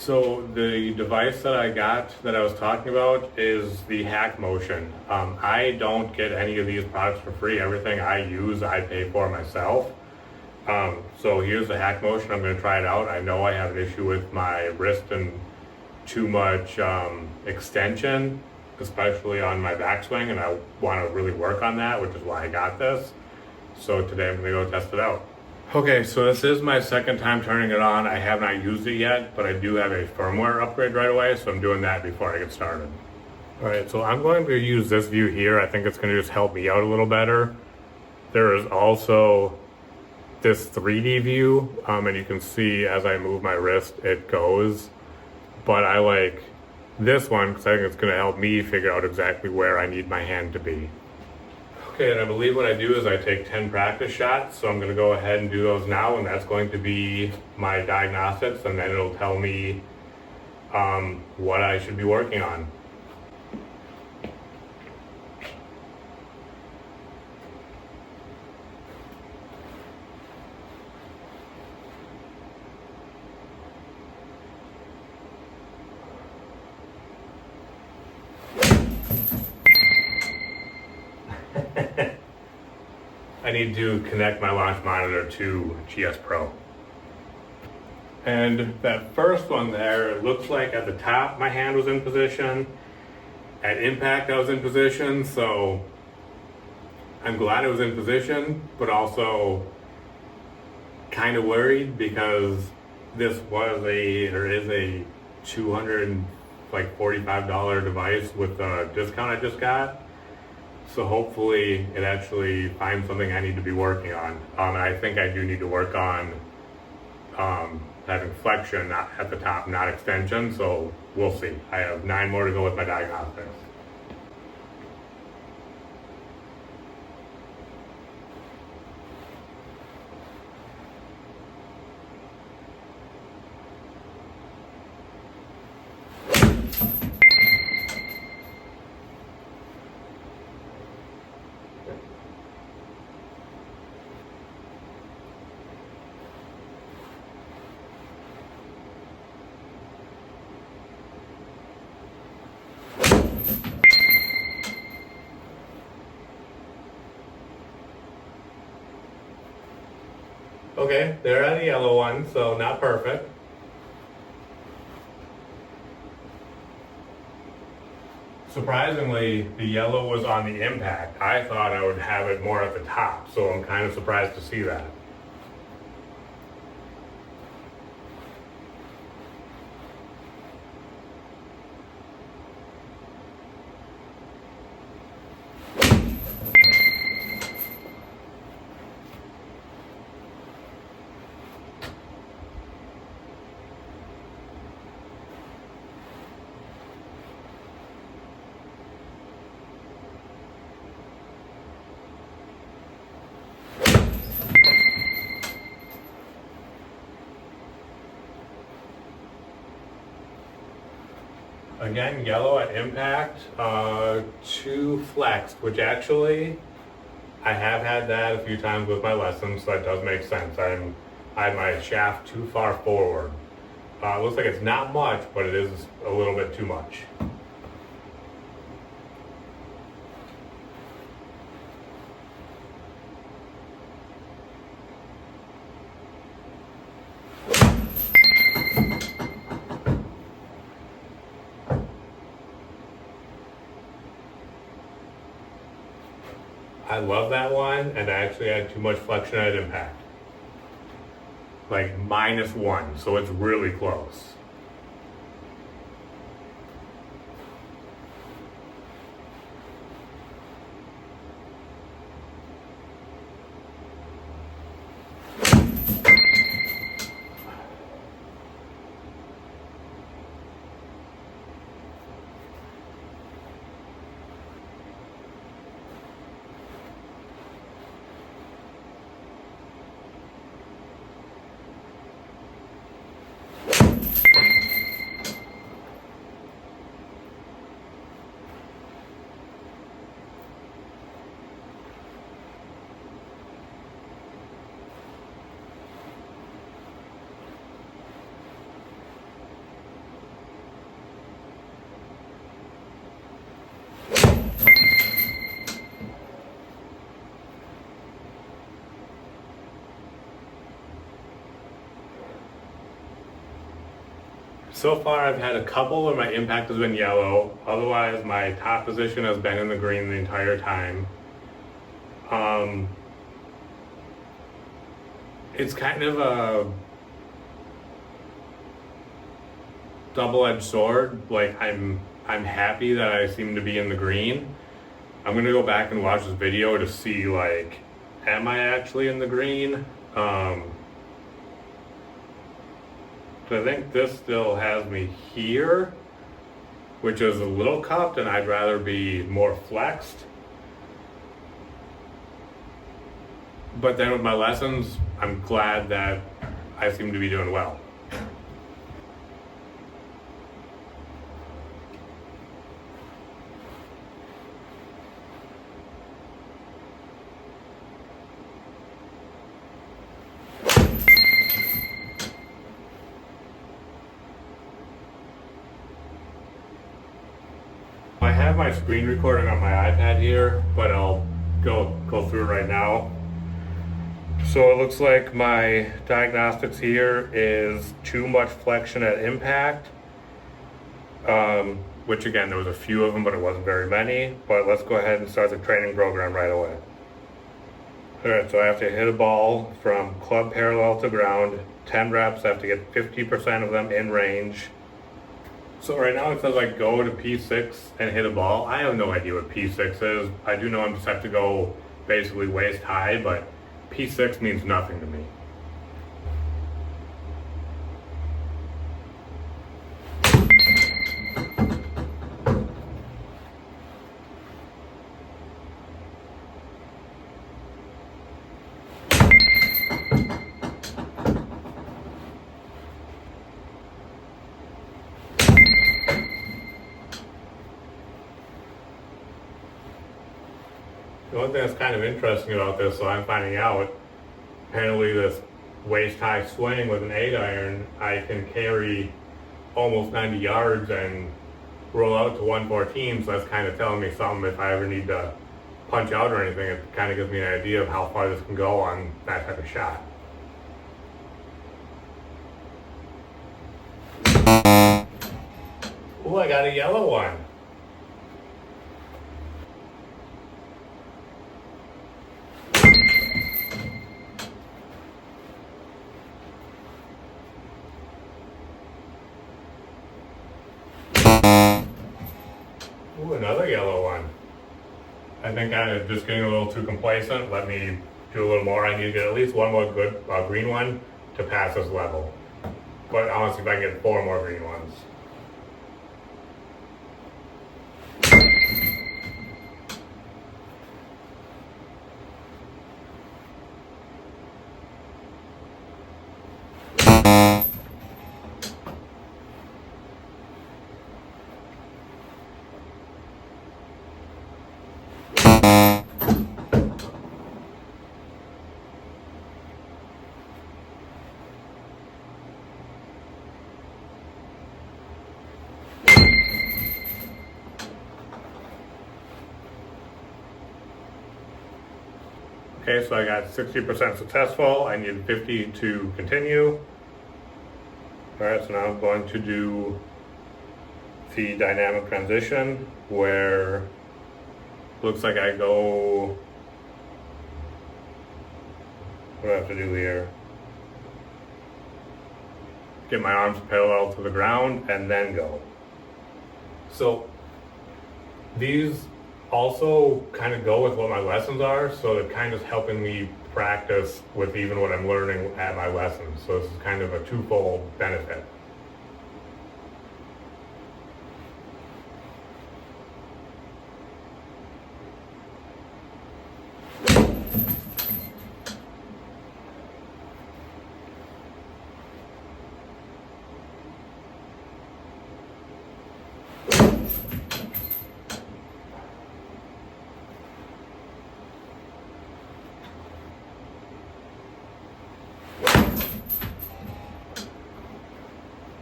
So the device that I got that I was talking about is the HackMotion. I don't get any of these products for free. Everything I use, I pay for myself. So here's the HackMotion. I'm going to try it out. I know I have an issue with my wrist and too much extension, especially on my backswing, and I want to really work on that, which is why I got this. So today I'm going to go test it out. Okay, so this is my second time turning it on. I have not used it yet, but I do have a firmware upgrade right away, so I'm doing that before I get started. All right, so I'm going to use this view here. I think it's going to just help me out a little better. There is also this 3D view, and you can see as I move my wrist, it goes. But I like this one because I think it's going to help me figure out exactly where I need my hand to be. Okay, and I believe what I do is I take 10 practice shots, so I'm going to go ahead and do those now, and that's going to be my diagnostics, and then it'll tell me what I should be working on. I need to connect my launch monitor to GS Pro. And that first one there, it looks like at the top my hand was in position. At impact I was in position, so I'm glad it was in position, but also kind of worried because this is a $245 device with the discount I just got. So hopefully it actually finds something I need to be working on. And I think I do need to work on having flexion not at the top, not extension. So we'll see. I have 9 more to go with my diagnostics. Okay, they're at the yellow one, so not perfect. Surprisingly, the yellow was on the impact. I thought I would have it more at the top, so I'm kind of surprised to see that. Again, yellow at impact, 2 flexed, which actually I have had that a few times with my lessons, so that does make sense. I had my shaft too far forward. It looks like it's not much, but it is a little bit too much. I love that one, and I actually had too much flexion at impact. Like -1, so it's really close. So far I've had a couple where my impact has been yellow. Otherwise my top position has been in the green the entire time. It's kind of a double-edged sword. Like I'm happy that I seem to be in the green. I'm gonna go back and watch this video to see, like, am I actually in the green? So I think this still has me here, which is a little cupped, and I'd rather be more flexed. But then with my lessons, I'm glad that I seem to be doing well. I have my screen recording on my iPad here, but I'll go through it right now. So it looks like my diagnostics here is too much flexion at impact, which again, there was a few of them, but it wasn't very many. But let's go ahead and start the training program right away. All right, so I have to hit a ball from club parallel to ground, 10 reps. I have to get 50% of them in range. So right now it says I go to P6 and hit a ball. I have no idea what P6 is. I do know I just have to go basically waist high, but P6 means nothing to me. The one thing that's kind of interesting about this, so I'm finding out, apparently this waist-high swing with an 8-iron, I can carry almost 90 yards and roll out to 114, so that's kind of telling me something. If I ever need to punch out or anything, it kind of gives me an idea of how far this can go on that type of shot. Ooh, I got a yellow one. Ooh, another yellow one. I think I'm just getting a little too complacent. Let me do a little more. I need to get at least one more good green one to pass this level. But I want to see if I can get 4 more green ones. Okay, so I got 60% successful. I need 50 to continue. All right, so now I'm going to do the dynamic transition where looks like I go, what do I have to do here? Get my arms parallel to the ground and then go. So these also kind of go with what my lessons are, so they're kind of helping me practice with even what I'm learning at my lessons. So this is kind of a twofold benefit.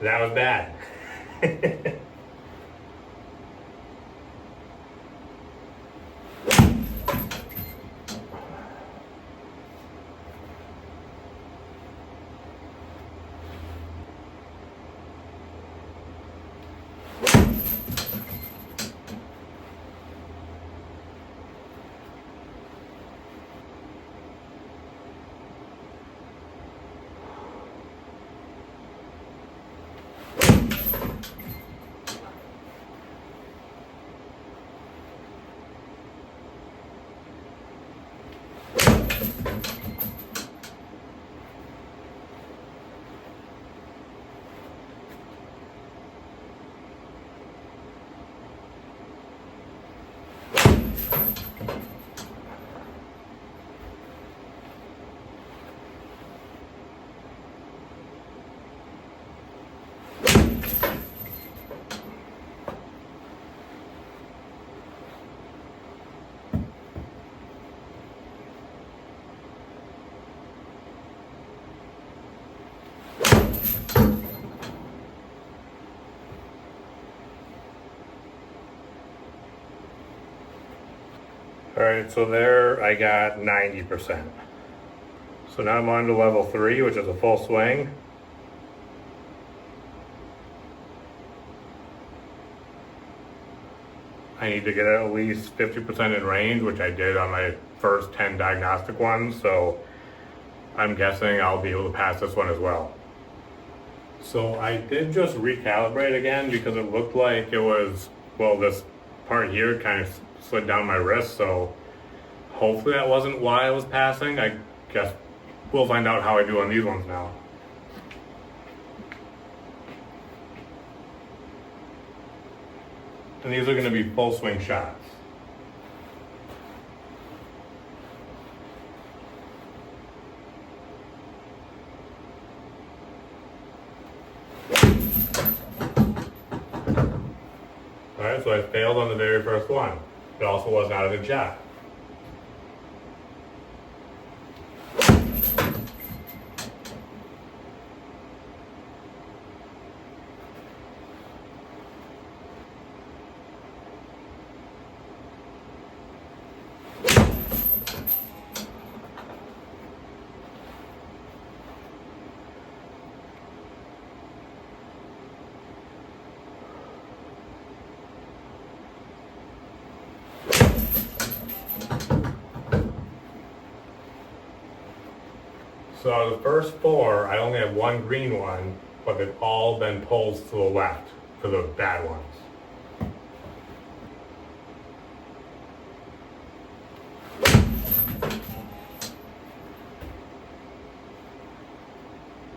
That was bad. Alright, so there I got 90%. So now I'm on to level 3, which is a full swing. I need to get at least 50% in range, which I did on my first 10 diagnostic ones, so I'm guessing I'll be able to pass this one as well. So I did just recalibrate again because it looked like it was, well, this part here kind of slid down my wrist, so hopefully that wasn't why I was passing. I guess we'll find out how I do on these ones now. And these are going to be full swing shots. Alright, so I failed on the very first one. It also was not a good shot. So out of the first 4, I only have one green one, but they've all been pulls to the left for the bad ones.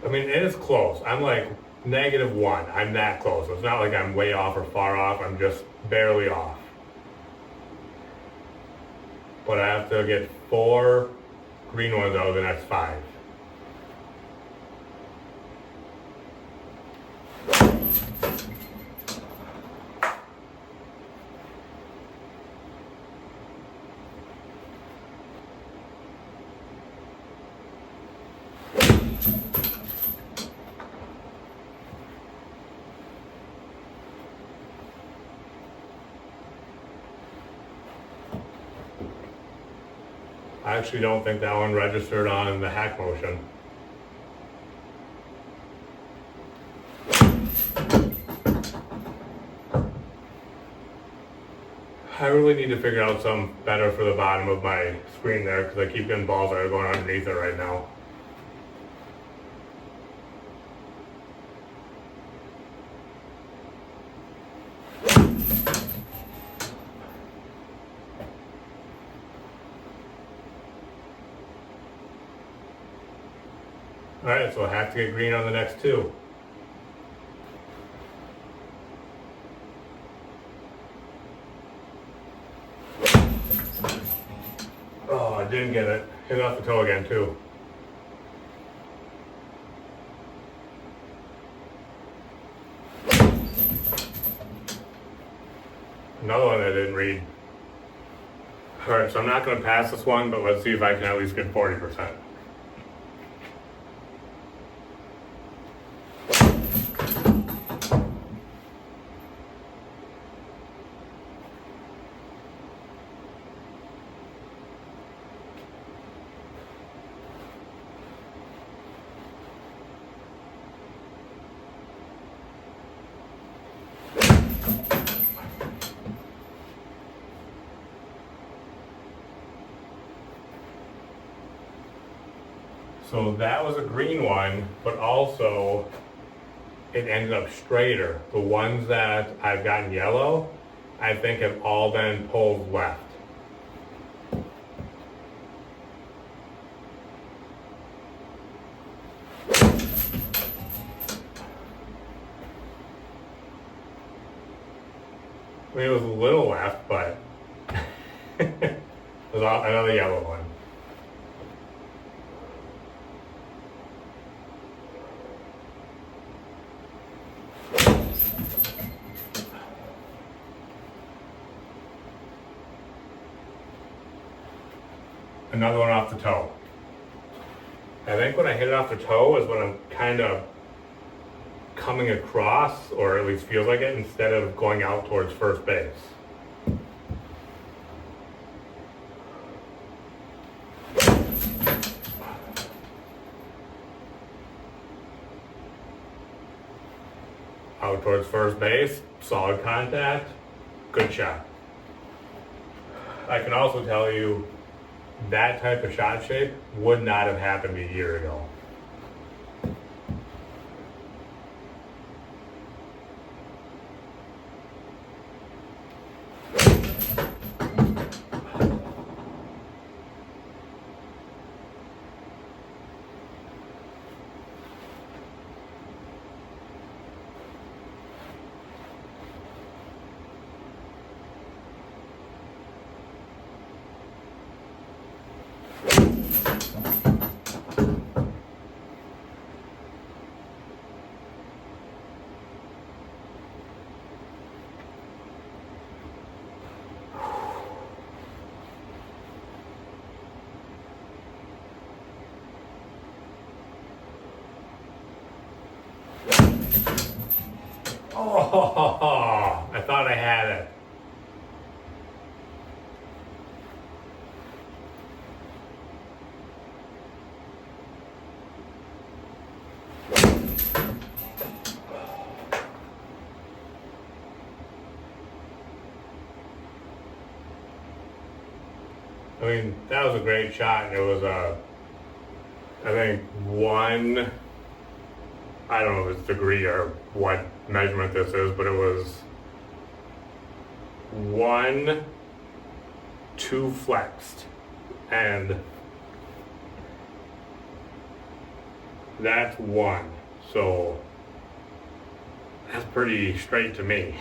I mean, it is close. I'm like -1. I'm that close. It's not like I'm way off or far off. I'm just barely off. But I have to get 4 green ones out of the next 5. I actually don't think that one registered on the HackMotion. I really need to figure out something better for the bottom of my screen there because I keep getting balls that are going underneath it right now. Alright, so I have to get green on the next 2. Oh, I didn't get it. Hit off the toe again too. Another one I didn't read. Alright, so I'm not going to pass this one, but let's see if I can at least get 40%. So that was a green one, but also it ended up straighter. The ones that I've gotten yellow, I think have all been pulled left. I mean, it was a little left, but there's another yellow one. Another one off the toe. I think when I hit it off the toe is when I'm kind of coming across, or at least feels like it, instead of going out towards first base. Out towards first base, solid contact, good shot. I can also tell you that type of shot shape would not have happened a year ago. Oh, I thought I had it. I mean, that was a great shot. It was I think I don't know if it's degree or what measurement this is, but it was 1, 2 flexed, and that's 1. So that's pretty straight to me.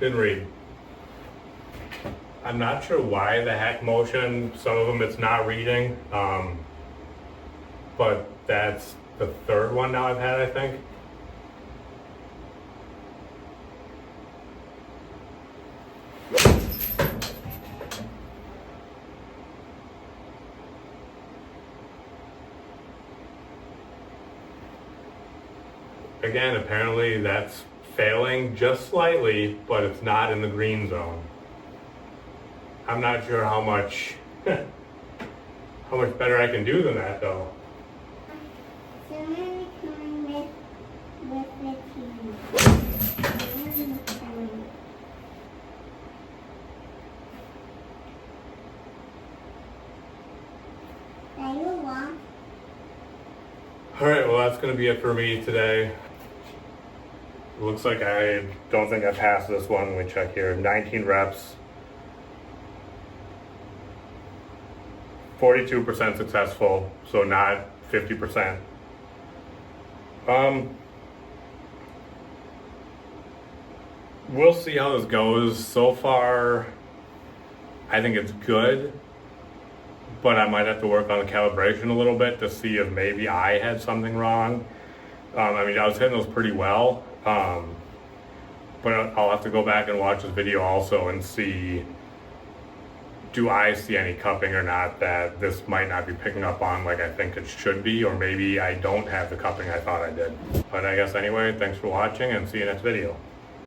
Didn't read. I'm not sure why the HackMotion, some of them it's not reading, but that's the third one now I've had, I think. Again, apparently that's failing just slightly, but it's not in the green zone. I'm not sure how much better I can do than that, though. So I'm coming with the team. Are you along? All right, well, that's going to be it for me today. It looks like I don't think I passed this one. Let me check here. 19 reps. 42% successful, so not 50%. We'll see how this goes. So far, I think it's good, but I might have to work on the calibration a little bit to see if maybe I had something wrong. I mean, I was hitting those pretty well, but I'll have to go back and watch this video also and see, do I see any cupping or not that this might not be picking up on like I think it should be, or maybe I don't have the cupping I thought I did. But I guess anyway, thanks for watching and see you next video.